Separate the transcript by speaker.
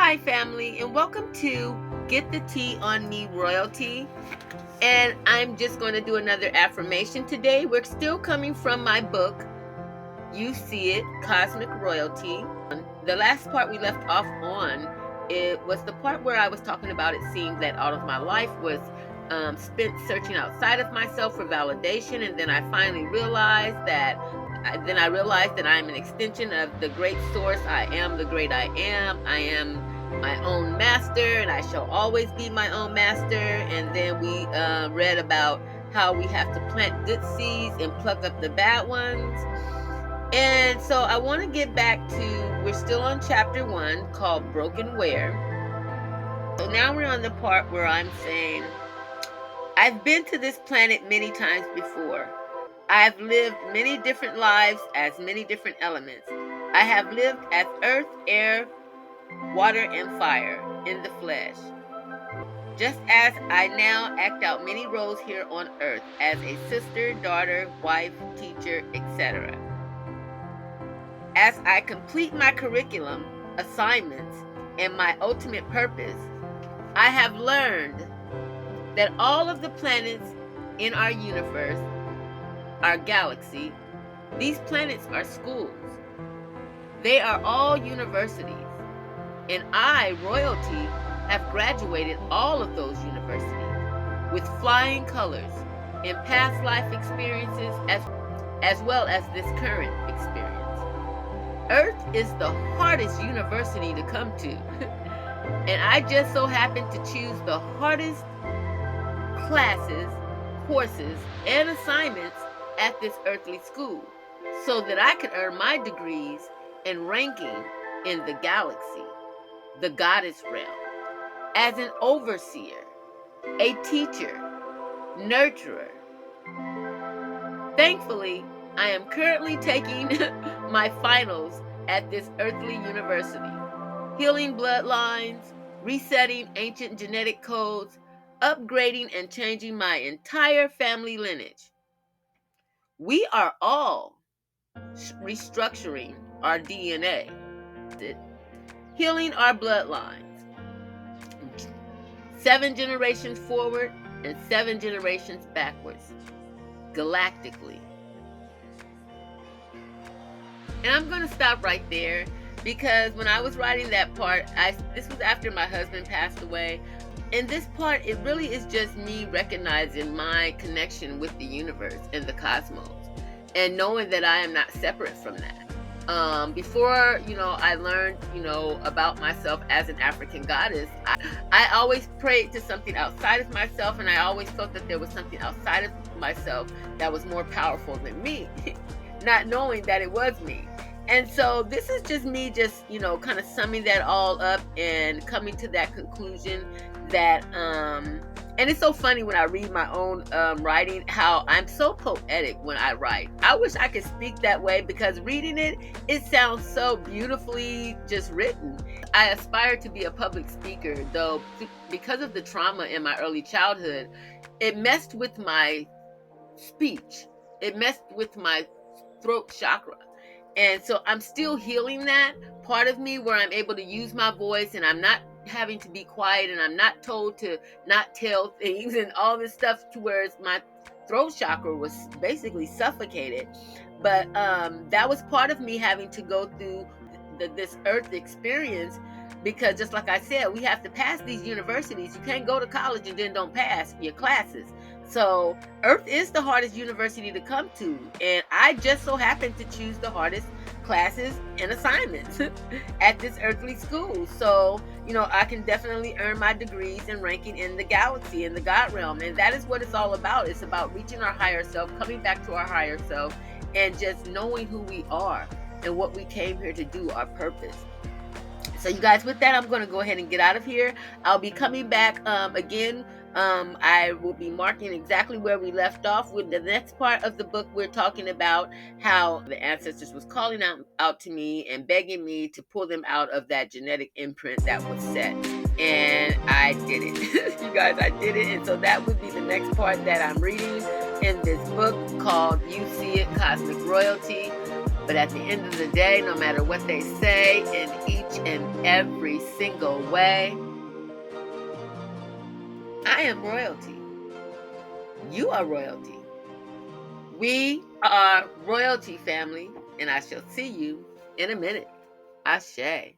Speaker 1: Hi, family, and welcome to Get the Tea on Me Royalty. And I'm just going to do another affirmation today. We're still coming from my book, You See It, Cosmic Royalty. The last part we left off on, it was the part where I was talking about it seems that all of my life was spent searching outside of myself for validation, and then I finally realized that I'm an extension of the great source. I am the great I am. I am my own master, and I shall always be my own master. And then we read about how we have to plant good seeds and pluck up the bad ones. And so I want to get back to, we're still on chapter 1 called Broken Ware. So now we're on the part where I'm saying, I've been to this planet many times before. I've lived many different lives as many different elements. I have lived as earth, air, water, and fire in the flesh. Just as I now act out many roles here on earth as a sister, daughter, wife, teacher, etc. As I complete my curriculum, assignments, and my ultimate purpose, I have learned that all of the planets in our universe, our galaxy, these planets are schools. They are all universities. And I, royalty, have graduated all of those universities with flying colors in past life experiences as well as this current experience. Earth is the hardest university to come to. And I just so happen to choose the hardest classes, courses, and assignments at this earthly school so that I could earn my degrees and ranking in the galaxy, the goddess realm, as an overseer, a teacher, nurturer. Thankfully, I am currently taking my finals at this earthly university, healing bloodlines, resetting ancient genetic codes, upgrading and changing my entire family lineage. We are all restructuring our DNA, healing our bloodlines, 7 generations forward and 7 generations backwards, galactically. And I'm going to stop right there because when I was writing that part, this was after my husband passed away. In this part, it really is just me recognizing my connection with the universe and the cosmos and knowing that I am not separate from that. Before, I learned, about myself as an African goddess, I always prayed to something outside of myself, and I always felt that there was something outside of myself that was more powerful than me, not knowing that it was me. And so this is just me kind of summing that all up and coming to that conclusion that, and it's so funny when I read my own writing, how I'm so poetic when I write. I wish I could speak that way because reading it sounds so beautifully just written. I aspire to be a public speaker, though because of the trauma in my early childhood, it messed with my speech. It messed with my throat chakra. And so I'm still healing that part of me where I'm able to use my voice and I'm not having to be quiet and I'm not told to not tell things and all this stuff, to where my throat chakra was basically suffocated. But that was part of me having to go through this earth experience, because just like I said, we have to pass these universities. You can't go to college and then don't pass your classes. So earth is the hardest university to come to, and I just so happen to choose the hardest classes and assignments at this earthly school. So I can definitely earn my degrees and ranking in the galaxy, in the God realm. And that is what it's all about. It's about reaching our higher self, coming back to our higher self, and just knowing who we are and what we came here to do, our purpose. So you guys, with that, I'm going to go ahead and get out of here. I'll be coming back again. I will be marking exactly where we left off with the next part of the book. We're talking about how the ancestors was calling out to me and begging me to pull them out of that genetic imprint that was set. And I did it. You guys, I did it. And so that would be the next part that I'm reading in this book called You See It, Cosmic Royalty. But at the end of the day, no matter what they say, and even each and every single way. I am royalty. You are royalty. We are royalty, family, and I shall see you in a minute. Ashe.